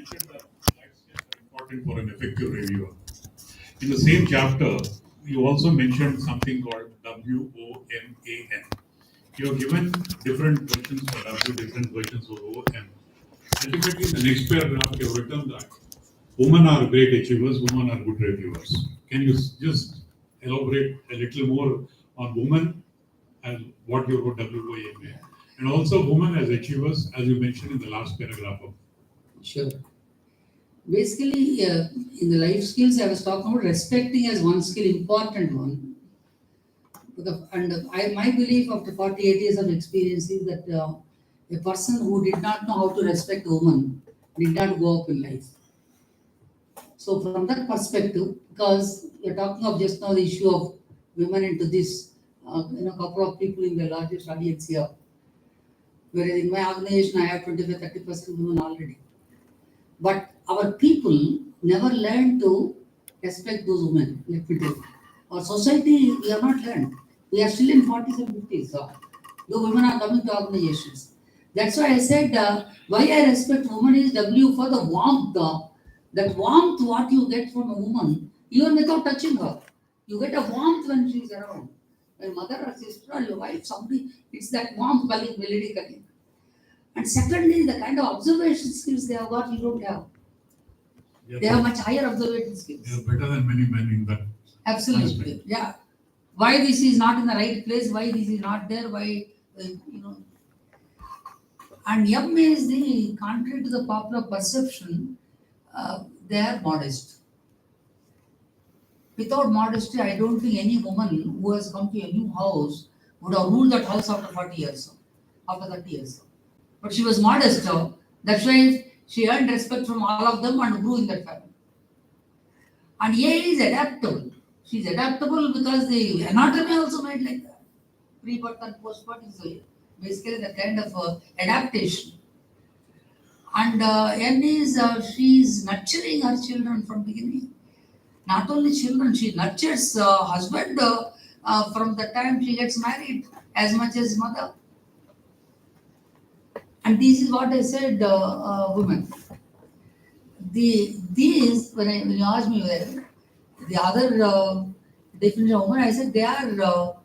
mentioned that life skills are important for an effective reviewer. In the same chapter, you also mentioned something called WOMAN. You have given different versions for W, different versions for OM. Ultimately, in the next paragraph, you have written that women are great achievers, women are good reviewers. Can you just elaborate a little more on women and what you wrote WOMA? And also women as achievers, as you mentioned in the last paragraph of. Sure. Basically, in the life skills, I was talking about respecting as one skill, important one. My belief after 48 years of experience is that a person who did not know how to respect a woman did not go up in life. So from that perspective, because we're talking of just now the issue of women into this, couple of people in the largest audience here, whereas in my organization I have 25-30% women already. But our people never learned to respect those women, let me tell you. Our society, we have not learned. We are still in 40s and 50s. So the women are coming to organizations. That's why I said, why I respect women is W for the warmth. That warmth, what you get from a woman, even without touching her. You get a warmth when she's around. When mother or sister or your wife, somebody, it's that warmth melody coming. And secondly, the kind of observation skills they have got, you don't have. They have much higher observation skills. They are better than many men in that. Absolutely, aspect. Yeah. Why this is not in the right place, why this is not there, why, And M is the, contrary to the popular perception, they are modest. Without modesty, I don't think any woman who has come to a new house would have ruled that house after 40 years, after 30 years. But she was modest, that's why she earned respect from all of them and grew in that family. And A is adaptable. She's adaptable because the anatomy also made like that. Pre-birth and post-birth is basically the kind of adaptation. And N is she's nurturing her children from beginning. Not only children, she nurtures husband from the time she gets married as much as mother. And this is what I said, women. These, when you asked me the other definition of women, I said they are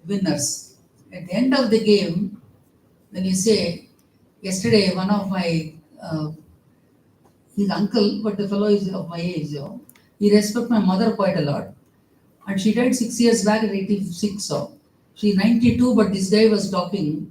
winners. At the end of the game, when you say, yesterday one of my, his uncle, but the fellow is of my age, he respects my mother quite a lot. And she died 6 years back at 86. So she's 92, but this guy was talking.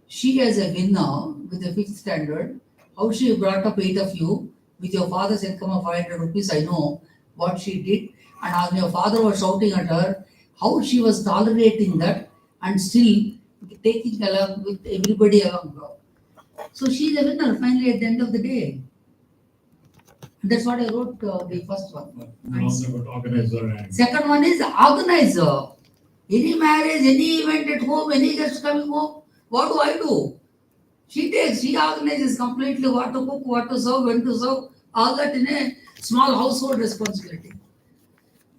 She as a winner with the 5th standard, how she brought up 8 of you with your father's income of 500 rupees, I know what she did. And as your father was shouting at her, how she was tolerating that and still taking along with everybody along. So she's a winner finally at the end of the day. That's what I wrote the first one. Second one is organizer. Any marriage, any event at home, any guest coming home, what do I do? She organizes completely what to cook, what to serve, when to serve, all that in a small household responsibility.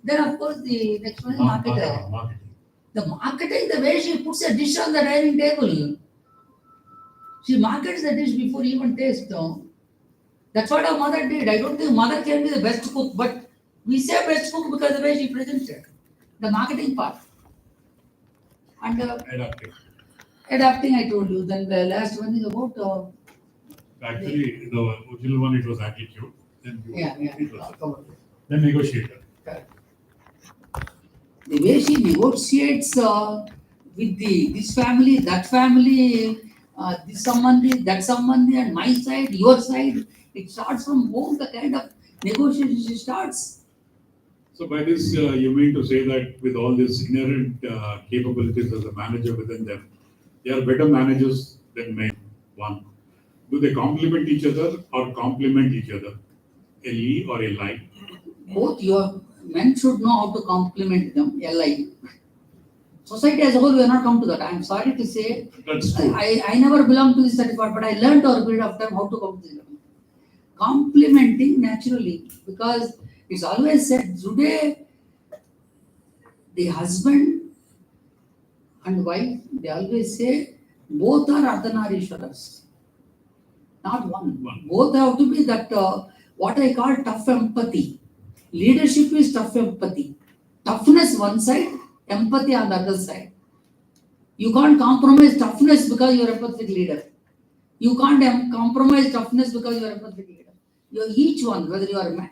Then of course the next one is marketer. The marketing, the way she puts a dish on the dining table. She markets the dish before even taste. That's what our mother did. I don't think mother can be the best cook, but we say best cook because the way she presents it. The marketing part. And adapting, I told you. Then the last one is about. Actually, the original one, it was attitude. Then Then negotiator. The way she negotiates with this family, that family, this sambandhi, that sambandhi, and my side, your side, it starts from home, the kind of negotiation starts. So by this, you mean to say that with all these inherent capabilities as a manager within them, they are better managers than men. One, do they complement each other or complement each other? A li or a lie? Both your men should know how to complement them. A lie. Society as a whole, we have not come to that. I am sorry to say. That's true. I never belonged to this 34, but I learned over a period of time how to come to this. Complementing naturally, because it's always said today the husband and wife, they always say both are Ardhanarishwaras. Not one. One. Both have to be that what I call tough empathy. Leadership is tough empathy. Toughness one side, empathy on the other side. You can't compromise toughness because you're a empathetic leader. You can't compromise toughness because you're a empathetic leader. You're each one, whether you are a man.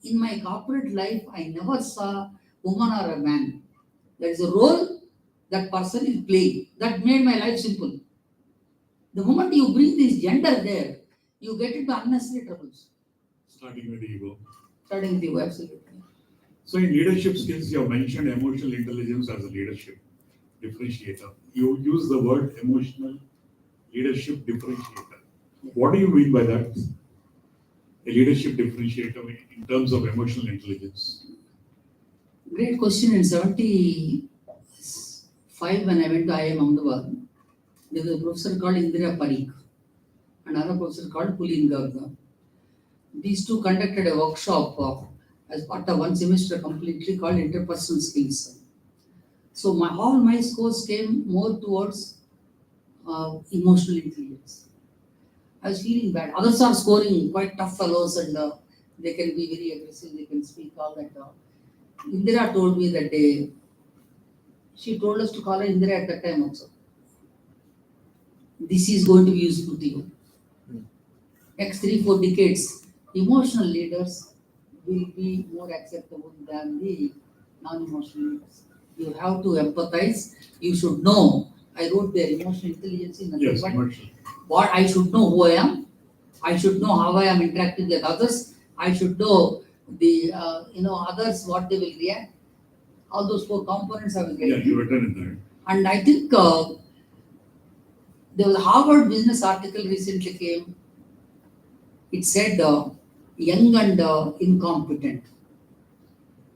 In my corporate life, I never saw woman or a man. There is a role that person is playing. That made my life simple. The moment you bring this gender there, you get into unnecessary troubles. Starting with the ego. Starting with you, absolutely. So in leadership skills, you have mentioned emotional intelligence as a leadership differentiator. You use the word emotional leadership differentiator. What do you mean by that? A leadership differentiator in terms of emotional intelligence. Great question. In 75, when I went to IIM Ahmedabad, there was a professor called Indira Parikh, another professor called Pulin Garga. These two conducted a workshop as part of one semester completely called interpersonal skills. So all my scores came more towards emotional intelligence. I was feeling bad. Others are scoring quite tough fellows and they can be very aggressive, they can speak all that. Indira told me that day, she told us to call her Indira at that time also. This is going to be useful to you. Next 3-4 decades, emotional leaders will be more acceptable than the non-emotional leaders. You have to empathize. You should know. I wrote their emotional intelligence in the Yes, but emotional. what I should know who I am. I should know how I am interacting with others. I should know the others what they will react. All those 4 components I will get. Yeah, you written in there. And I think there was a Harvard Business article recently came. It said young and incompetent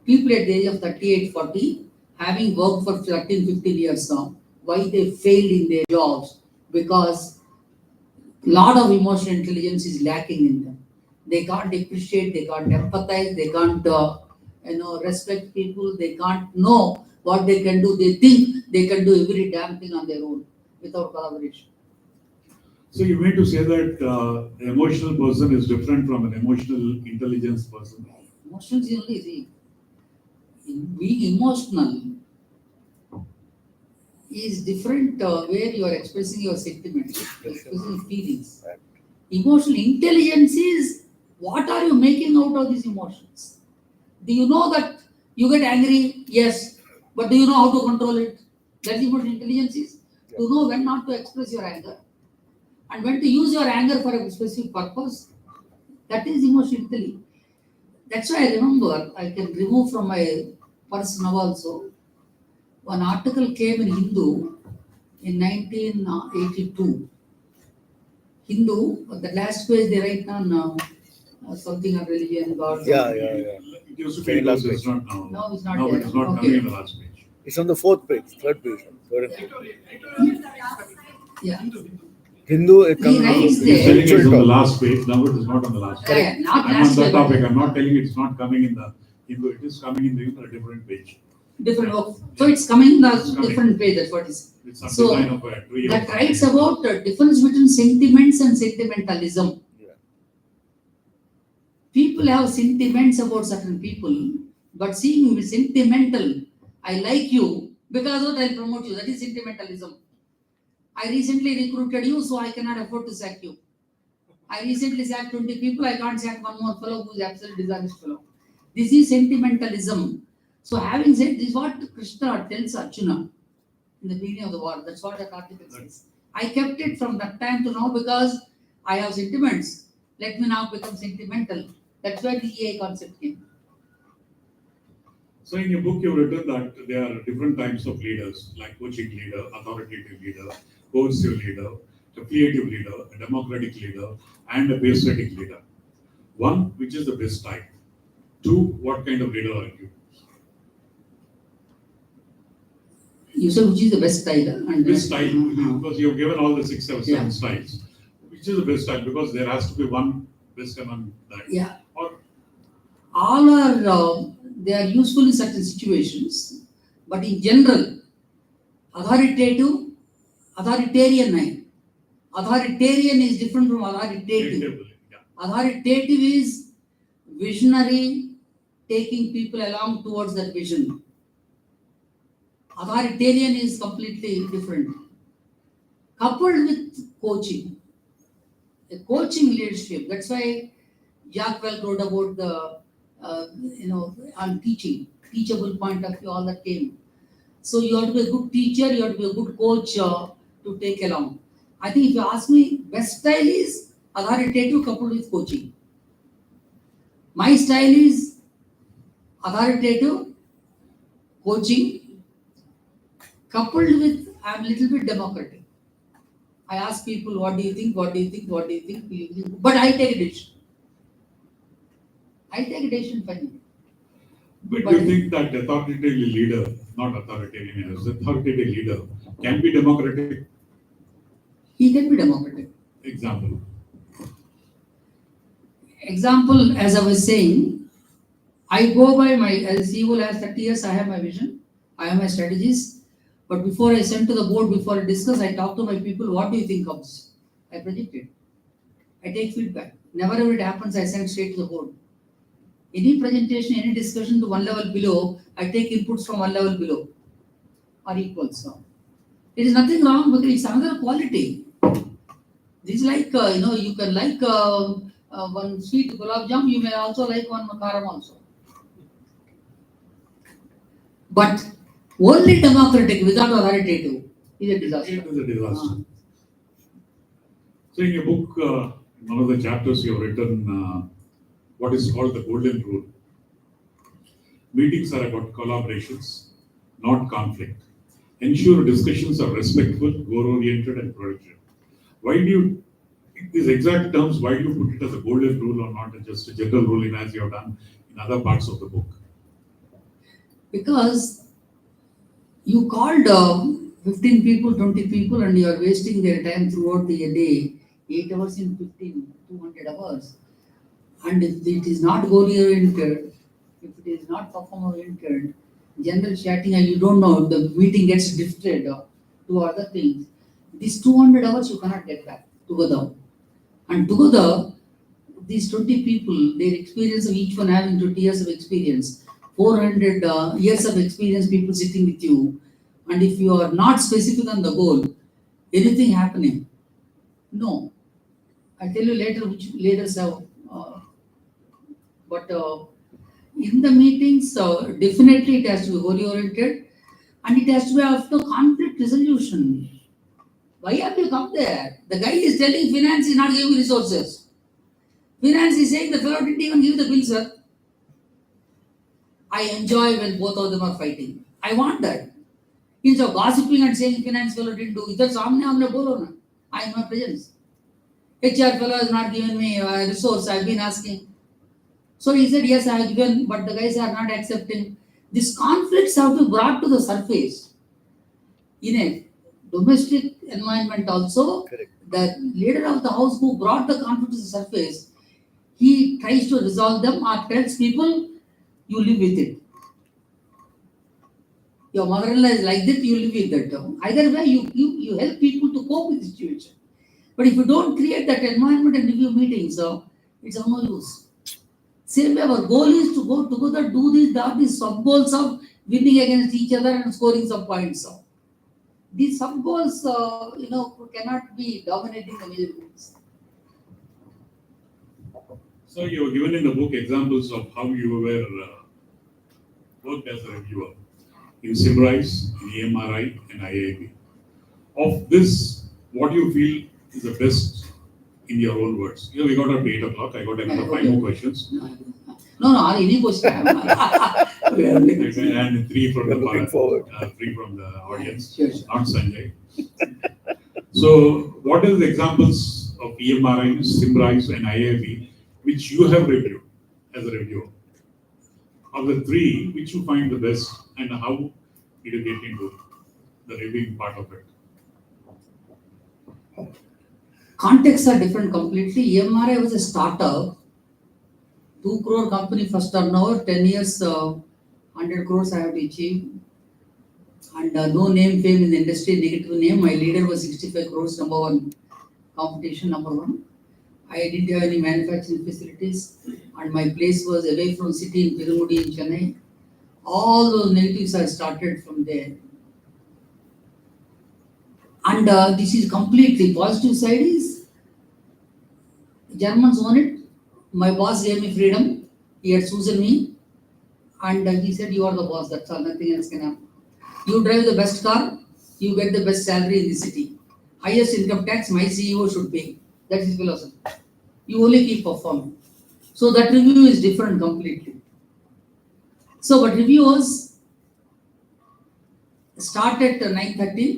people at the age of 38, 40, having worked for 13, 15 years now, why they failed in their jobs? Because a lot of emotional intelligence is lacking in them. They can't appreciate, they can't empathize, they can't respect people, they can't know what they can do. They think they can do every damn thing on their own without collaboration. So you mean to say that an emotional person is different from an emotional intelligence person? Emotions is only being emotional is different where you are expressing your sentiments, expressing feelings. Emotional intelligence is what are you making out of these emotions? Do you know that you get angry? Yes. But do you know how to control it? That's emotional intelligence is. To know when not to express your anger and when to use your anger for a specific purpose. That is emotional intelligence. That's why I remember, I can remove from my purse now also. One article came in Hindu in 1982. Hindu, the last page they write on something of religion, God. Yeah. It used to be last page. It's not now. No, it's not No, there. it is not Okay. coming in the last page. It's on the 4th page, 3rd page. Yeah. Hindu, it comes He on the writes 4th there. He's telling page. it's on the last page. Now it is not on the last page. Yeah, not I'm on last that page, topic. but I'm not telling it's not coming in the Hindu. It is coming in a different page. different work. So it's coming in the It's coming. different page, that's what is. It's some So, design of a tree. or That something. writes about the difference between sentiments and sentimentalism. Yeah. People have sentiments about certain people, but seeing me sentimental, I like you because of that I promote you. That is sentimentalism. I recently recruited you, so I cannot afford to sack you. I recently sacked 20 people, I can't sack one more fellow who is absolutely dishonest fellow. This is sentimentalism. So having said this, is what Krishna tells Arjuna in the beginning of the war. That's what that article says. I kept it from that time to now because I have sentiments. Let me now become sentimental. That's where the EA concept came. So in your book, you've written that there are different types of leaders, like coaching leader, authoritative leader, coercive leader, affiliative leader, a democratic leader, and a basic leader. 1, which is the best type. 2, what kind of leader are you? You said which is the best style? And Best style, because you've given all the 6 or 7 Yeah. styles. Which is the best style? Because there has to be one best among that. Yeah. Or All are they are useful in certain situations, but in general, authoritarian Authoritarian is different from authoritative. Yeah. Authoritative is visionary, taking people along towards that vision. Authoritarian is completely different. Coupled with coaching, a coaching leadership. That's why Jack Welch wrote about the, on teaching, teachable point of view, all that came. So you have to be a good teacher, you have to be a good coach to take along. I think if you ask me, best style is authoritative coupled with coaching. My style is authoritative, coaching, coupled with I'm a little bit democratic. I ask people, what do you think? What do you think? What do you think? But I take a decision. I take a decision finally. But do you think that authoritative leader, not authoritarian, as authoritative leader, can be democratic? He can be democratic. Example. Example, as I was saying, I go by my, as CEO last 30 years, I have my vision, I have my strategies. But before I send to the board, before I discuss, I talk to my people, what do you think of this? I predict it. I take feedback. Never ever it happens, I send straight to the board. Any presentation, any discussion to one level below, I take inputs from one level below or equals. So it is nothing wrong because it's another quality. This is like, you can like one sweet gulab jam, you may also like one makaram also. But only democratic without authoritative is a disaster. It is a disaster. So in your book, in one of the chapters you have written what is called the golden rule. Meetings are about collaborations, not conflict. Ensure discussions are respectful, goal-oriented and productive. Why do you, in these exact terms, why do you put it as a golden rule or not just a general rule as you have done in other parts of the book? Because you called 15 people, 20 people and you are wasting their time throughout the day, 8 hours in 15, 200 hours. And if it is not goal-oriented, if it is not perform-oriented, general chatting and you don't know, the meeting gets drifted to other things. These 200 hours you cannot get back together. And together, these 20 people, their experience of each one having 20 years of experience, 400 years of experience, people sitting with you. And if you are not specific on the goal, anything happening? No. I'll tell you later which leaders have. But in the meetings, definitely it has to be goal oriented and it has to be after conflict resolution. Why have you come there? The guy is telling finance is not giving resources. Finance is saying the fellow didn't even give the bill, sir. I enjoy when both of them are fighting. I want that. Instead of gossiping and saying finance fellow didn't do, either samne humne bolo na. I am my presence. HR fellow has not given me a resource. I've been asking. So he said, yes, I have given, but the guys are not accepting. These conflicts have to be brought to the surface. In a domestic environment also, Correct. the leader of the house who brought the conflict to the surface, he tries to resolve them or tells people, you live with it. Your mother-in-law is like that, you live with that. Either way, you help people to cope with the situation. But if you don't create that environment and review meetings, it's of no use. Same way, our goal is to go together, do these sub-goals of winning against each other and scoring some points. These sub-goals, cannot be dominating the major goals. So you have given in the book examples of how you were worked as a reviewer in Simrise, in EMRI, and IIB. Of this, what do you feel is the best in your own words? We got up to 8 o'clock. I got another 5 more questions. No, any question. And 3 from Looking forward. 3 from the audience, Sure. not Sanjay. So, what are the examples of EMRI, Simrise, and IIB which you have reviewed as a reviewer? Of the 3, which you find the best, and how did you get into the reviewing part of it? Contexts are different completely. EMRI was a startup, 2 crore company first turnover, 10 years, 100 crores I have to achieve. And no name, fame in the industry, negative name. My leader was 65 crores, number 1. competition, number one. I didn't have any manufacturing facilities, and my place was away from city in Perumudi in Chennai. All those negatives are started from there. And this is completely positive side is Germans own it. My boss gave me freedom. He had chosen me, and he said, "You are the boss. That's all. Nothing else can happen. You drive the best car. You get the best salary in the city. Highest income tax. My CEO should pay." That's his philosophy. You only keep performing. So that review is different completely. So, but reviewers start at 9:30.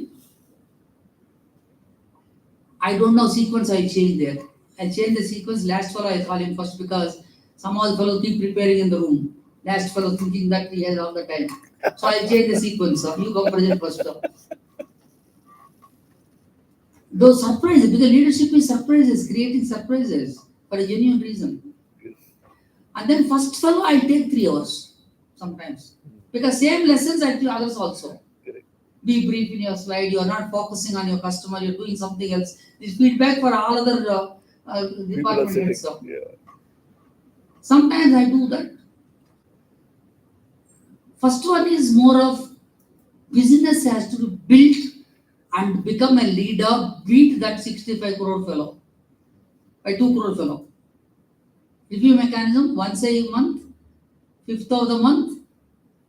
I don't know sequence I change there. I change the sequence. Last fellow I call him first because some other fellow keep preparing in the room. Last fellow thinking that he has all the time. So I change the sequence. You come present first. Those surprises, because leadership is surprises, creating surprises for a genuine reason. And then first fellow I take 3 hours sometimes. Because same lessons I teach others also. Be brief in your slide, you are not focusing on your customer, you're doing something else. This feedback for all other department heads. Yeah. Sometimes I do that. First one is more of business has to be built and become a leader, beat that 65 crore fellow by 2 crore fellow. Review mechanism once a month, 5th of the month.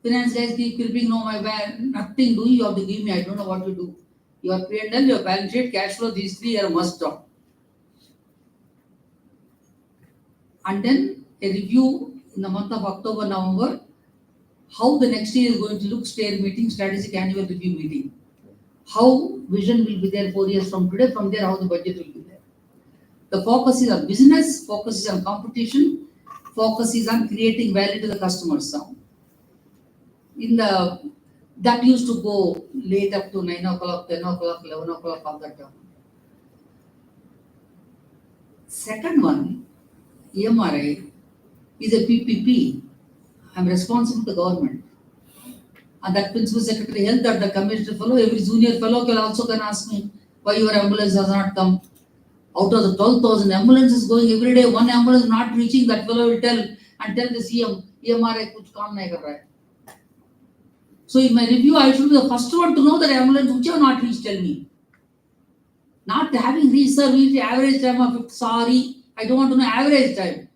Finance guys keep creeping, no, my bad, nothing doing, you have to give me, I don't know what to do. Your P&L, your balance sheet, cash flow, these 3 are a must stop. And then a review in the month of October, November, how the next year is going to look, STARE meeting, strategic annual review meeting. How vision will be there 4 years from today, from there how the budget will be there. The focus is on business, focus is on competition, focus is on creating value to the customers. That used to go late up to 9 o'clock, 10 o'clock, 11 o'clock, all that time. Second one, EMRI is a PPP. I'm responsible to government. And that principal secretary health, that the commissioner fellow, every junior fellow can ask me why your ambulance has not come. Out of the 12,000 ambulances going every day, one ambulance not reaching, that fellow will tell the CM, EMRI kuch kaam nahi kar raha hai. So in my review, I should be the first one to know that ambulance which have not reached, tell me. Not having reached, sir, reached the average time of, sorry, I don't want to know average time.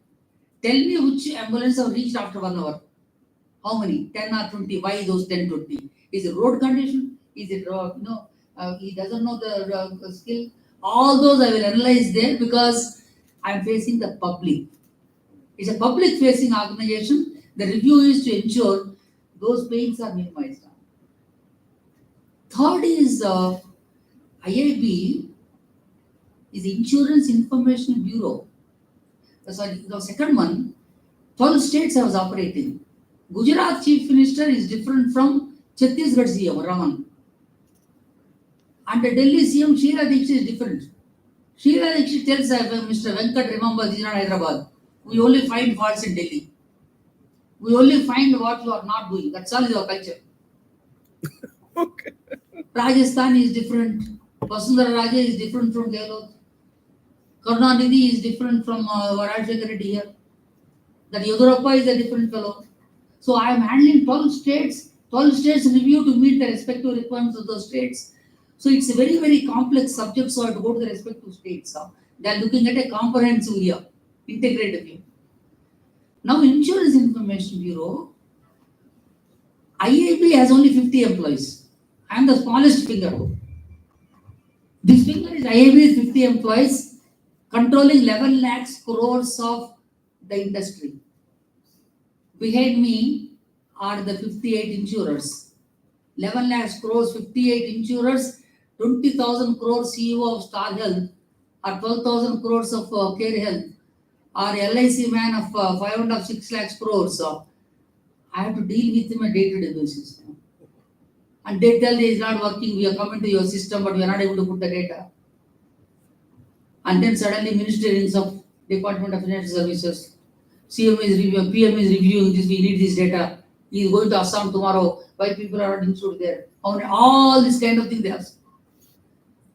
Tell me which ambulance have reached after 1 hour. How many? 10 or 20? Why those 10, 20? Is it road condition? Is it, he doesn't know the skill? All those I will analyze there because I am facing the public. It's a public facing organization. The review is to ensure those pains are minimized. Third is IIB is Insurance Information Bureau. Sorry, the second one, 12 states I was operating. Gujarat Chief Minister is different from Chhattisgarh CM, Raman. And the Delhi CM, Sheila Dikshit is different. Sheila Dikshit tells Mr. Venkat, remember, this is not Hyderabad. We only find faults in Delhi. We only find what you are not doing. That's all is our culture. Okay. Rajasthan is different. Vasundhara Raje is different from Gehlot. Karunanidhi is different from Rajshekar Reddy here. That Yodurappa is a different fellow. So I am handling 12 states review to meet the respective requirements of those states. So it's a very, very complex subject, so I have to go to the respective states. They are looking at a comprehensive view, integrated view. Now, Insurance Information Bureau, IIB has only 50 employees. I am the smallest finger. This finger is IIB is 50 employees, controlling 11 lakhs crores of the industry. Behind me are the 58 insurers. 11 lakhs crores, 58 insurers, 20,000 crores CEO of Star Health, or 12,000 crores of Care Health, or LIC man of 5.5 6 lakhs crores. I have to deal with him on a day-to-day basis. And they tell he is not working, we are coming to your system, but we are not able to put the data. And then suddenly Minister rings of Department of Financial Services. CM is reviewing, PM is reviewing this, we need this data. He is going to Assam tomorrow. Why people are not insured there? All this kind of thing they ask.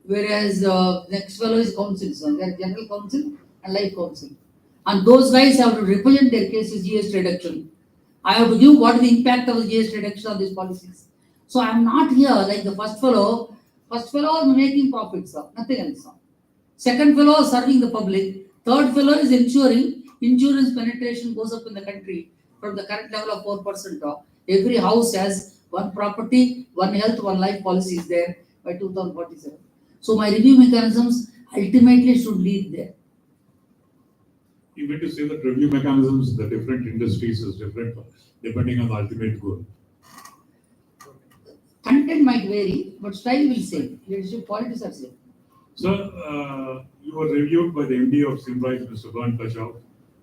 Whereas next fellow is counsel, so there are general counsel and life counsel. And those guys have to represent their cases GST reduction. I have to give what is the impact of the GST reduction on these policies. So I am not here like the first fellow. First fellow is making profits, nothing else. Second fellow is serving the public. Third fellow is ensuring insurance penetration goes up in the country from the current level of 4%. Every house has one property, one health, one life policy is there by 2047. So my review mechanisms ultimately should lead there. You meant to say that review mechanisms, the different industries is different depending on the ultimate goal. Content might vary, but style will same. Leadership qualities are same. Sir, you were reviewed by the MD of Simrise, Mr. Bern Kachau.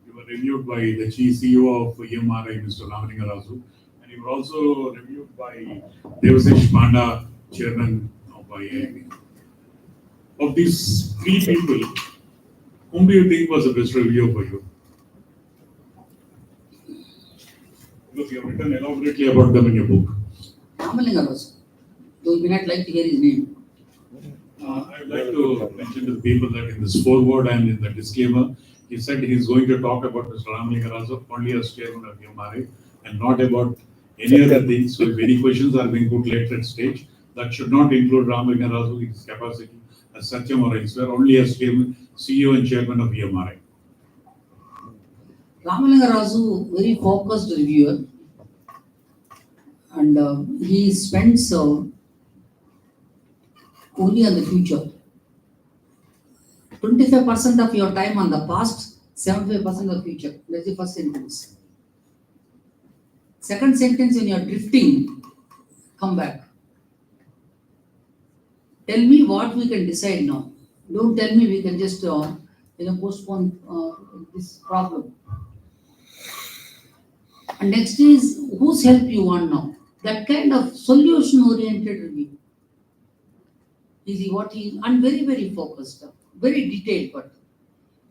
You were reviewed by the Chief CEO of EMRI, Mr. Ramaningarazu. And you were also reviewed by Devasish Panda, Chairman of IIB. Of these three people, whom do you think was the best reviewer for you? Because you have written elaborately about them in your book. Ramalingarazu, though you may not like to hear his name. I would like to mention to the people that in this foreword and in the disclaimer, he said he is going to talk about Mr. Ramaningarazu only as chairman of EMRI and not about any other things. So if any questions are being put later at stage, that should not include Ramaningarazu, his capacity as Satyam or elsewhere, only as chairman, CEO and chairman of EMRI. Ramalingarazu, very focused reviewer, and he spends only on the future. 25% of your time on the past, 75% of the future. That's the first sentence. Second sentence, when you're drifting, come back. Tell me what we can decide now. Don't tell me we can just postpone this problem. And next is whose help you want now. That kind of solution-oriented review. And very, very focused, very detailed, but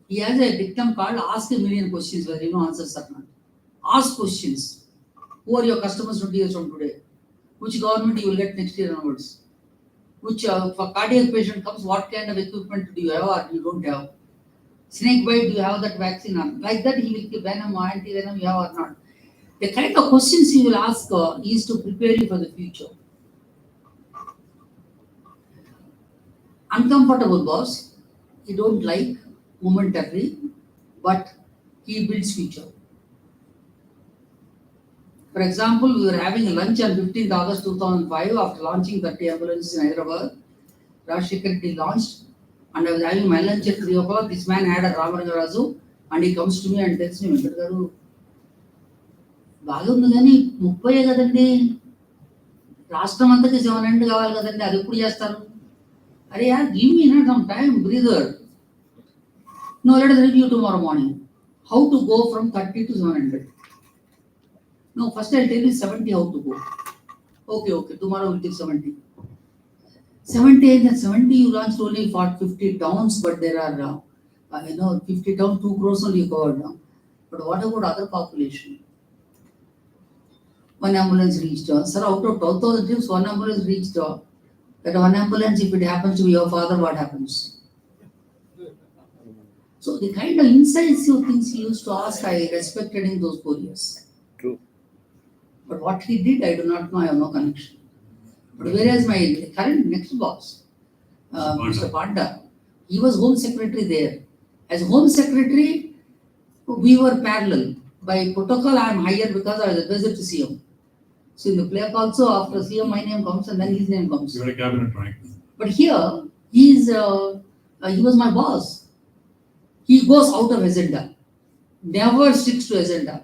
he has a dictum called ask a million questions whether you know answers or not. Ask questions. Who are your customers 20 years from today? Which government you will get next year onwards? Which for cardiac patient comes, what kind of equipment do you have or you don't have? Snake bite, do you have that vaccine on? Like that he will give venom or anti-venom you have or not. The kind of questions he will ask is to prepare you for the future. Uncomfortable boss, he don't like momentary, but he builds future. For example, we were having a lunch on 15th August 2005 after launching 30 ambulances in Hyderabad. Rajshekhar Reddy launched, and I was having my lunch at 3 o'clock. This man had a Ramaningarazu, and he comes to me and tells me, Venkat garu, బాగా ఉంది కానీ 30 కదండి రాష్ట్రం అంతకి 700 కావాలి కదండి అది ఎప్పుడు చేస్తారు అరే యార్ give me some time breather no let us review tomorrow morning how to go from 30 to 700 no first I'll tell you 70 how to go okay tomorrow we'll take 70 and then 70 you launched only for 50 towns but there are 50 towns 2 crores only covered now but what about other population. One ambulance reached. Sir, out of 12,000 trips, one ambulance reached. That one ambulance, if it happens to be your father, what happens? So the kind of incisive things he used to ask, I respected in those 4 years. True. But what he did, I do not know. I have no connection. But whereas my current next boss, Mr. Panda, he was Home Secretary there. As Home Secretary, we were parallel. By protocol, I am higher because I was advisor to CM. So in the play also, after CM, my name comes and then his name comes. You are a cabinet rank. But here, he was my boss. He goes out of agenda. Never sticks to agenda.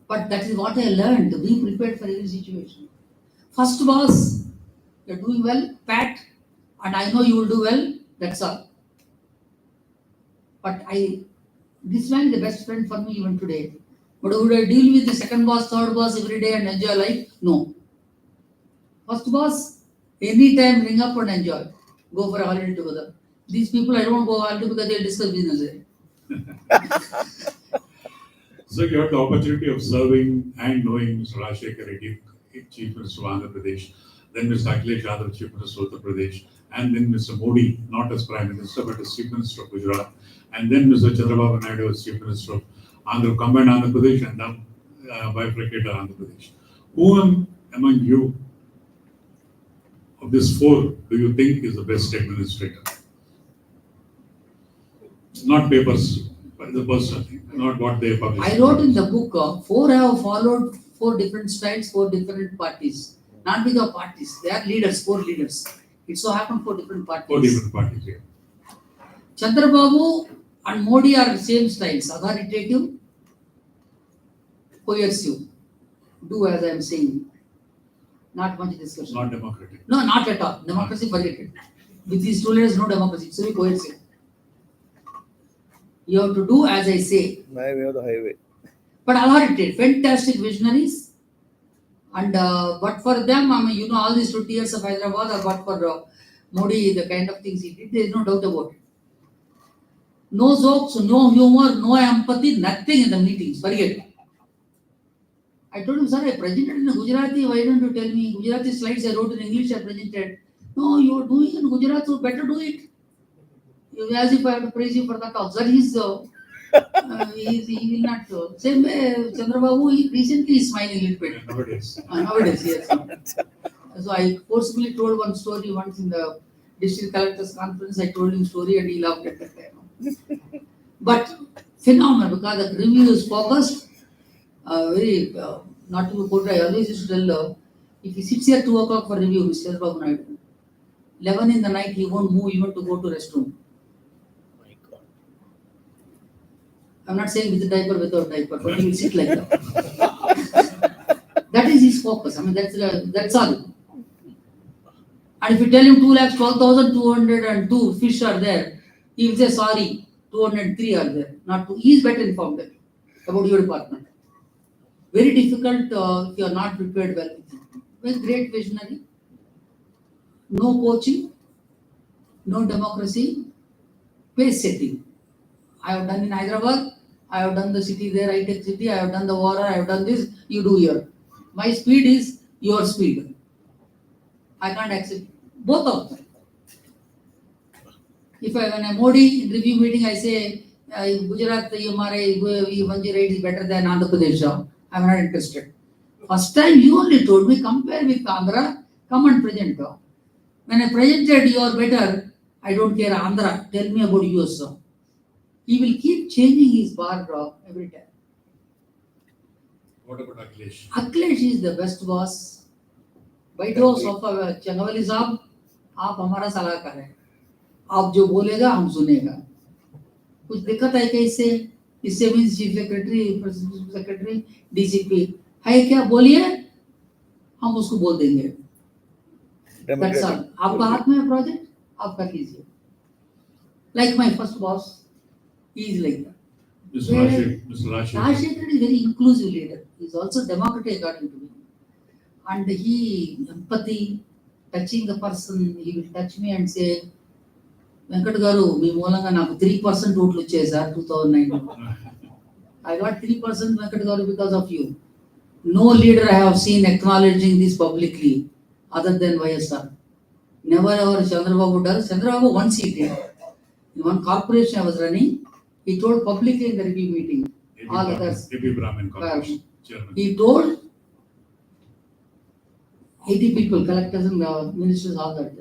But that is what I learned. Be prepared for every situation. First boss, you're doing well, pat, and I know you will do well, that's all. But this man is the best friend for me even today. But would I deal with the second boss, third boss every day and enjoy life? No. First boss, anytime ring up and enjoy. Go for a holiday together. These people, I don't go holiday because they'll discuss business. So you had the opportunity of serving and knowing Mr. Rajshekhar Reddy, Chief Minister of Andhra Pradesh. then Mr. Akhilesh Yadav, Chief Minister of Uttar Pradesh, and then Mr. Modi, not as Prime Minister, but as Chief Minister of Gujarat, and then Mr. ChangaValli Naidu as Chief Minister of combined Andhra Pradesh and now bifurcated Andhra Pradesh. Who among you of these four do you think is the best administrator? Not papers, but the person, not what they publish. I wrote in the book, four have followed four different styles, four different parties. Not because of parties, they are leaders, four leaders. It so happened for different parties. Four different parties, yeah. Chandrababu and Modi are the same styles, authoritative, coercive. Do as I am saying. Not much discussion. Not democratic. No, not at all. Democracy forget. With these two leaders, no democracy. It's very coercive. You have to do as I say. My way or the highway. But authoritative, fantastic visionaries. And but for them, I mean, all these 20 years of Hyderabad, or but for Modi, the kind of things he did, there is no doubt about it. No jokes, no humor, no empathy, nothing in the meetings. Forget it. I told him, sir, I presented in Gujarati. Why don't you tell me? Gujarati slides I wrote in English, I presented. No, you are doing in Gujarat, so better do it. As if I have to praise you for that talk. Sir, he will not. Same way, Chandrababu, recently is smiling a little bit. Yeah, nowadays. Nowadays, yes. So I forcibly told one story once in the district collector's conference. I told him story and he laughed at that time. But phenomenal because the review is focused. Very not to quote. I always used to tell if he sits here 2 o'clock for review, Mr. Babu Naidu, 11 in the night he won't move even to go to restroom. My God. I'm not saying with diaper, without diaper, but he will sit like that. That is his focus. I mean, that's all. And if you tell him 2,12,202 fish are there, he will say sorry, 203 are there. Not 2. He is better informed about your department. Very difficult if you are not prepared well with it. Well, great visionary. No coaching, no democracy, pace setting. I have done in Hyderabad, I have done the city there, high-tech city, I have done the water, I have done this, you do here. My speed is your speed. I can't accept both of them. When I'm Modi in review meeting, I say, Gujarat, 108 is better than Andhra Pradesh. I'm not interested. First time you only told me, compare with Andhra, come and present. When I presented, you are better, I don't care Andhra, tell me about yours. He will keep changing his bar every time. What about Akhilesh? Akhilesh is the best boss. बैठो sofa चंगावली साहब आप हमारा सलाहकार हैं आप जो बोलेगा हम सुनेगा कुछ दिक्कत है क्या इससे मीन्स चीफ सेक्रेटरी डीसीपी है क्या बोलिए हम उसको बोल देंगे That's all. आपका हाथ में है प्रोजेक्ट आप कर लीजिए like my first boss he is like that. Mr. Rajshekhar is very inclusive leader. He is also democratic according to me. And he, empathy, touching the person, he will touch me and say, Venkat garu, me molanga naku 3% vote vachchayi sir 2009. I got 3% Venkat garu because of you. No leader I have seen acknowledging this publicly other than YSR. Never ever Chandrababu does. Chandrababu once he did. In one corporation I was running, he told publicly in the review meeting, all others. A.P. Brahmin Corporation Chairman. He told 80 people, collectors and ministers, all that.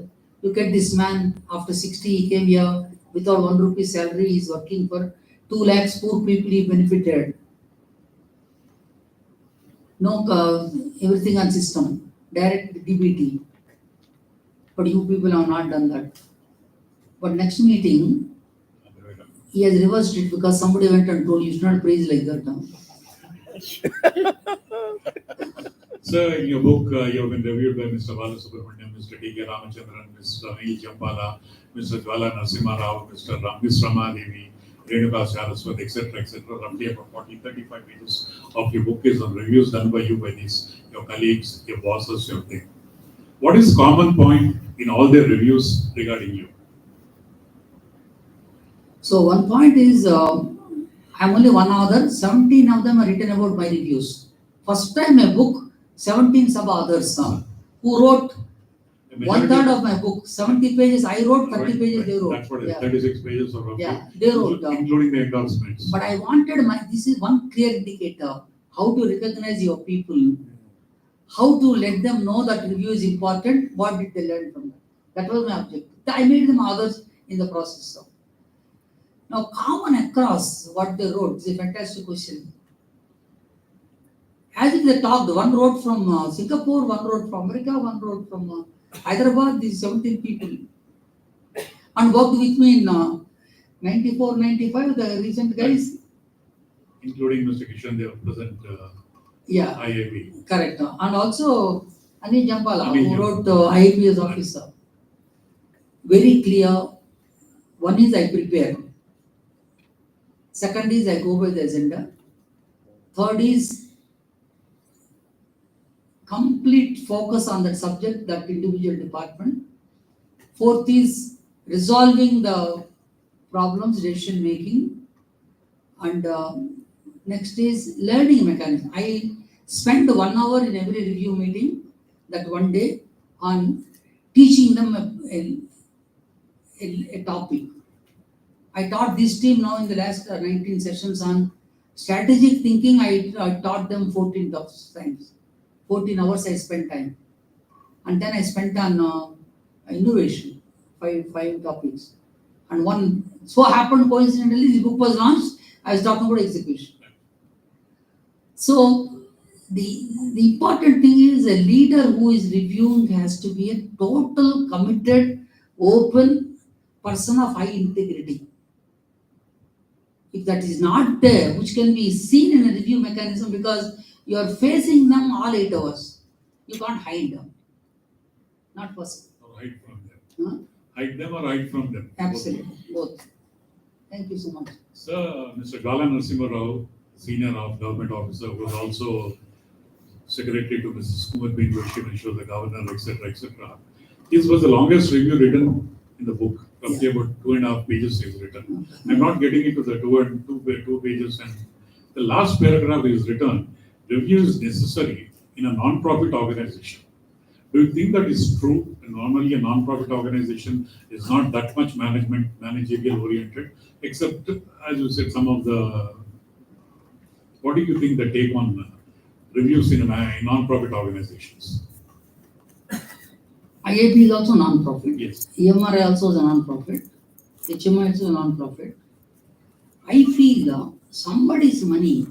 Look at this man, after 60 he came here, without 1 rupee salary, he is working for 2 lakhs poor people he benefited. No, everything on system, direct DBT. But you people have not done that. But next meeting, he has reversed it because somebody went and told you should not praise like that now. Sir, in your book, you have been reviewed by Mr. Balasubramanian, Mr. D.K. Ramachandran, Mr. Anil Jampala, Mr. Jwala Narasimha Rao, Mr. Ms. Ramadevi, Renuka Saraswat, etc., etc. Roughly about 40-35 pages of your book is on reviews done by you, by these, your colleagues, your bosses, your thing. What is common point in all their reviews regarding you? So one point is, I'm only one author, 17 of them are written about my reviews. First time a book, 17 sub-authors who wrote The One majority- third of my book, 70 pages I wrote, 30 Right, pages right. they wrote. That's what it is, Yeah. 36 pages or roughly. Yeah, they wrote. Including the endorsements. But I wanted this is one clear indicator, how to recognize your people, how to let them know that review is important, what did they learn from that. That was my objective. I made them others in the process. Now, common across what they wrote is a fantastic question. As if they talked, one wrote from Singapore, one wrote from America, one wrote from Hyderabad, these 17 people. And worked with me in 94, 95, the recent guys. Including Mr. Kishan, the present Yeah, IAB. correct. And also Ani Jampala, Ani who Jampala. wrote IAPS officer. Very clear. One is I prepare. Second is I go by the agenda. Third is complete focus on that subject, that individual department. Fourth is resolving the problems, decision making. And next is learning mechanism. I spend 1 hour in every review meeting, that one day, on teaching them a topic. I taught this team now in the last 19 sessions on strategic thinking. I taught them 14 times. 14 hours I spent time. And then I spent on innovation, five topics. And one, so happened coincidentally, the book was launched, I was talking about execution. So the important thing is a leader who is reviewing has to be a total committed, open person of high integrity. If that is not there, which can be seen in a review mechanism, because you are facing them all 8 hours, you can't hide them. Not possible. Or hide from them. Huh? Hide them or hide from them. Absolutely, both. Thank you so much. Sir, Mr. Gala Narasimha Rao, senior government officer, was also secretary to Mrs. Kumar B. Joshi when she was the governor, etc., etc. This was the longest review written in the book. Roughly about 2.5 pages is written. I'm not getting into the two pages, and the last paragraph is written. Review is necessary in a non-profit organization. Do you think that is true? Normally, a non-profit organization is not that much managerial oriented, except, as you said, some of the. What do you think the take on reviews in non-profit organizations? IAP is also non-profit. Yes. EMRI also is a non-profit. HMI is a non-profit. I feel somebody's money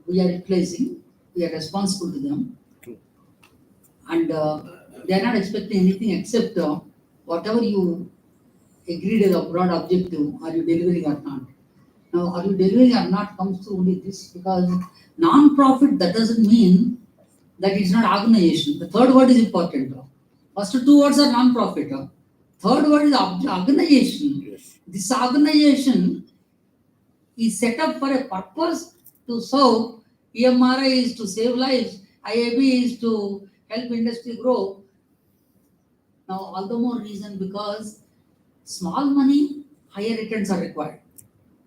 we are replacing, we are responsible to them. True. And they are not expecting anything except whatever you agreed as a broad objective, are you delivering or not? Now, are you delivering or not comes through only this, because non-profit, that doesn't mean that it's not organization. The third word is important. First two words are non-profit. Third word is organization. Yes. This organization is set up for a purpose to serve. EMRI is to save lives. IAB is to help industry grow. Now, all the more reason, because small money, higher returns are required.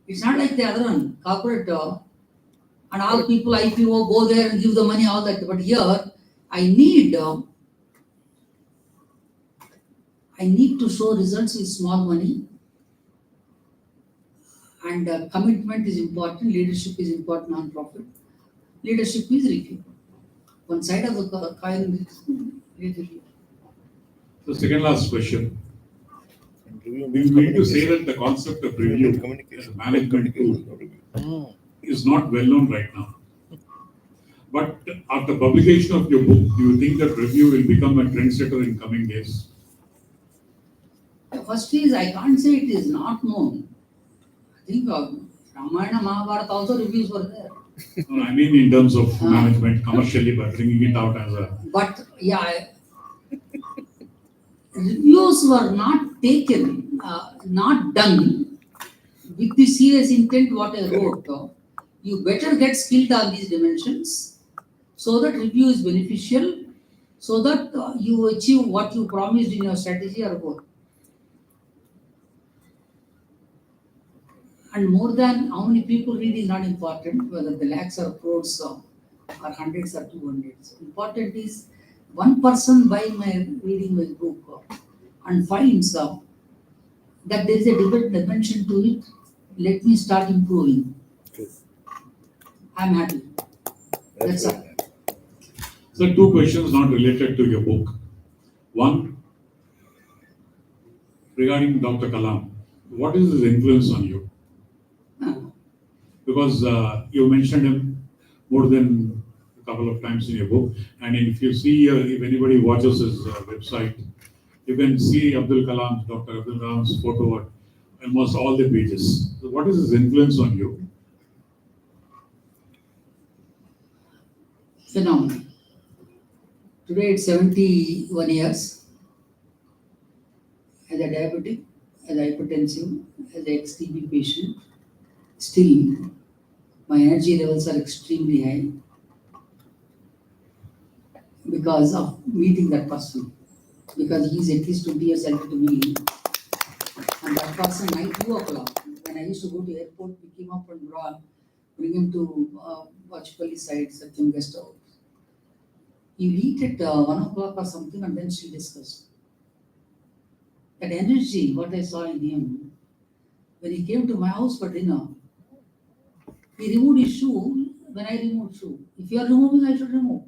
It's not like the other one, corporate, and all people IPO go there and give the money, all that. But here, I need to show results with small money, and commitment is important, leadership is important, non-profit. Leadership is review. One side of the coin is review. The second last question. And review We means mean to say communication. that the concept of Review means review as a communication. management tool Communication, not review. is not well known right now. But after publication of your book, do you think that review will become a trendsetter in coming days? The first is, I can't say it is not known. I think Ramayana, Mahabharata also reviews were there. No, I mean in terms of management, commercially, by bringing it out as a. But yeah, reviews were not taken, not done with the serious intent what I wrote. You better get skilled on these dimensions so that review is beneficial, so that you achieve what you promised in your strategy or goal. And more than how many people read is not important, whether the lakhs or crores or hundreds or 200s. Important is one person by reading my book and finds that there is a different dimension to it, let me start improving. True. I'm happy. That's That's all. right. So two questions not related to your book. One, regarding Dr. Kalam, what is his influence on you? Uh, Because you mentioned him more than a couple of times in your book, and if you see, if anybody watches his website, you can see Dr. Abdul Kalam's photo at almost all the pages. So what is his influence on you? Phenomenal. Today it's 71 years. As a diabetic, as a hypertensive, as a ex-TB patient, still my energy levels are extremely high because of meeting that person. Because he is at least 20 years elder to me, and that person night 2 o'clock. When I used to go to airport, pick him up and bring him to Vachpalli side, Satyam guest house. He will eat at 1 o'clock or something and then still discuss. That energy, what I saw in him, when he came to my house for dinner, he removed his shoe when I removed shoe. If you are removing, I should remove.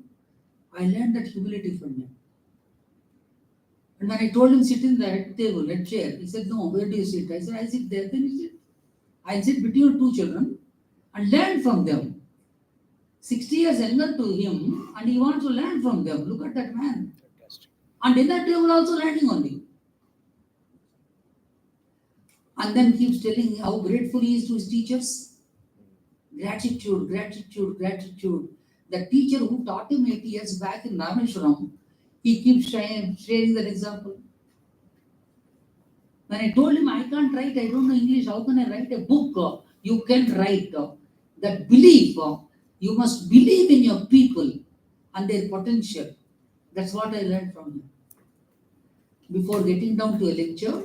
I learned that humility from him. And when I told him sit in the head table, head chair, he said, no, where do you sit? I said, I sit there, then he sit. I sit between two children and learn from them. 60 years younger to him, and he wants to learn from them. Look at that man. Fantastic. And in that table also learning only. And then keeps telling how grateful he is to his teachers. Gratitude, gratitude, gratitude. The teacher who taught him 80 years back in Rameshwaram, he keeps sharing that example. When I told him I can't write, I don't know English, how can I write a book? You can write. That belief, you must believe in your people and their potential. That's what I learned from him. Before getting down to a lecture,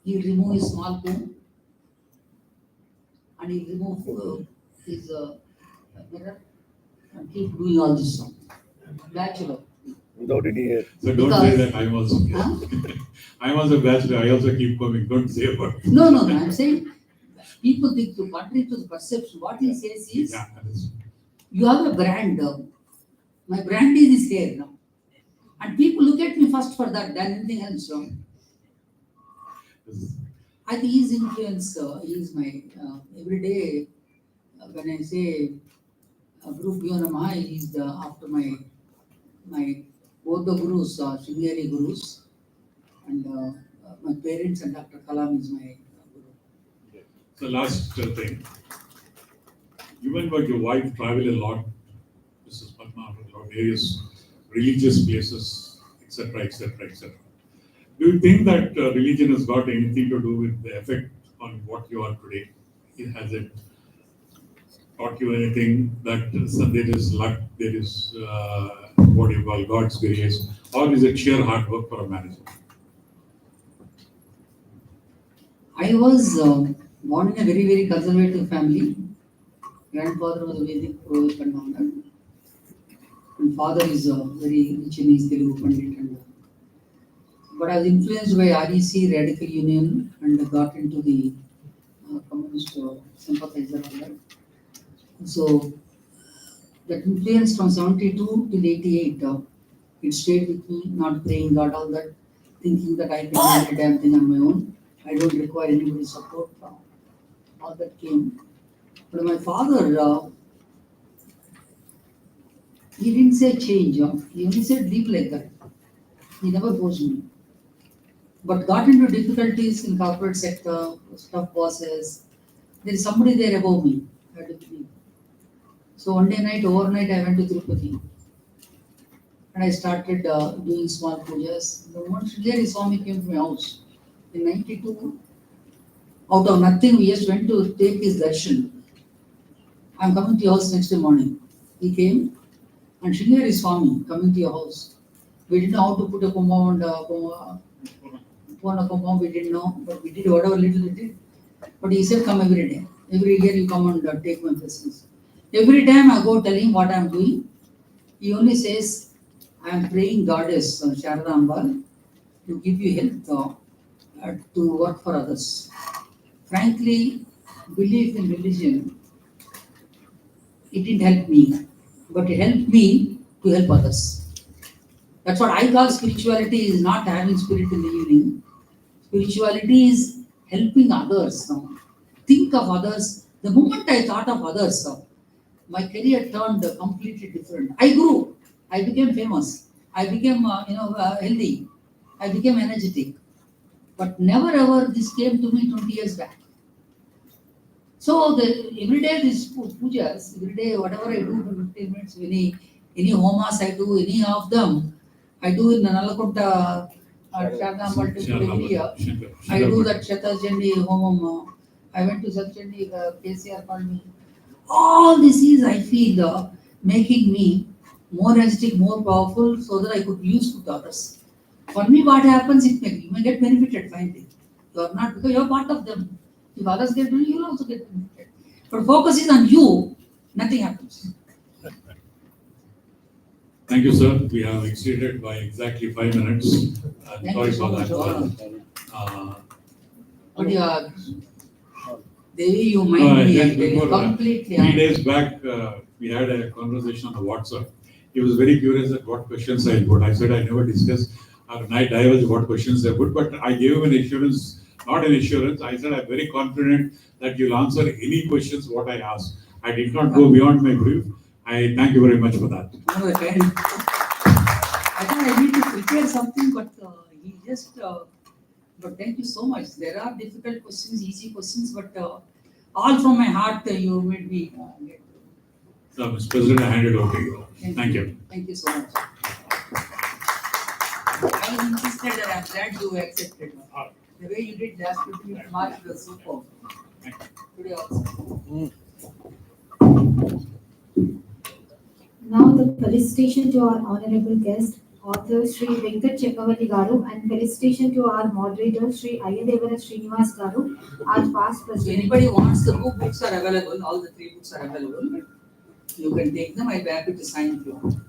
he'll remove his small comb and he'll remove his mirror and keep doing all this stuff. Bachelor. Without any hair. So don't say Because- that I'm also. Huh? I'm also a bachelor. I also keep coming. Don't say about it. No, I'm saying people think to contrary to the perception, what he says is, Yeah, that is. you have a brand. My brand is here now. And people look at me first for that than anything else. I think his influence, he is my, every day, when I say Guru Pyo Namaha, he is after my both the gurus, Sringeri gurus, and my parents and Dr. Kalam is my guru. So last thing, you and your wife travel a lot, Mrs. Padma, a lot of various religious places, etc., etc., etc. Do you think that religion has got anything to do with the effect on what you are today? Has it taught you anything that there is luck, there is what you call God's grace, or is it sheer hard work for a manager? I was born in a very, very conservative family. Grandfather was a Vedic Purohit and founder. And father is very rich in his Telugu Pandit. But I was influenced by REC, Radical Union, and got into the communist sympathizer on that. So that influence from 72 till 88, it stayed with me, not praying God, all that, thinking that I can do a damn thing on my own. I don't require anybody's support. All that came. But my father, he didn't say change. He only said live like that. He never forced me. But got into difficulties in corporate sector, tough bosses. There is somebody there above me. I had to believe. So one day night, overnight, I went to Tirupati. And I started doing small pujas. The moment Sridhari Swami came to my house in 92, out of nothing, we just went to take his darshan. I'm coming to your house next morning. He came, and Sridhari Swami coming to your house. We didn't know how to put a compound, we didn't know, but we did whatever little we did. But he said, come every day. Every year you come and take my business. Every time I go tell him what I'm doing, He only says, I am praying Goddess Sharadamba to give you health to work for others. Frankly, belief in religion, it didn't help me, but it helped me to help others. That's what I call spirituality is not having spirit in the evening. Spirituality is helping others. Think of others. The moment I thought of others, my career turned completely different. I grew. I became famous. I became, healthy. I became energetic. But never ever this came to me 20 years back. So every day these pujas, every day whatever I do for 15 minutes, any homas I do, any of them, I do in Nalakunta, Shagam every year. I do that Shatajandi Homam. I went to Satchandi, KCR called me. All this is, I feel, making me more energetic, more powerful, so that I could be useful to others. For me, what happens, you may get benefited finally. You are not, because you are part of them. If others get benefited, you will also get benefited. But focus is on you, nothing happens. Thank you, sir. We have exceeded by exactly 5 minutes. Thank Sorry you so for much. that. But the way you mind me, I tell you, completely. 3 days back, we had a conversation on the WhatsApp. He was very curious at what questions I put. I said I never discussed or I divulge what questions I put, but I gave him an assurance, not an assurance. I said I'm very confident that you'll answer any questions what I ask. I did not go beyond my brief. I thank you very much for that. No, I thought I need to prepare something, but he just. But thank you so much. There are difficult questions, easy questions, but all from my heart you made me get. So, Mr. President, I hand it over to you. Thank you. Thank you so much. I was interested and I'm glad you accepted. The way you did last 15 March was superb. Today also. Now the felicitation to our honorable guest, author Sri Venkat ChangaValli Garu, and felicitation to our moderator Sri Ayyadevara Srinivas Garu, our past If president. anybody wants, the books are available, all the 3 books are available. You can take them, I'll be happy to sign for you.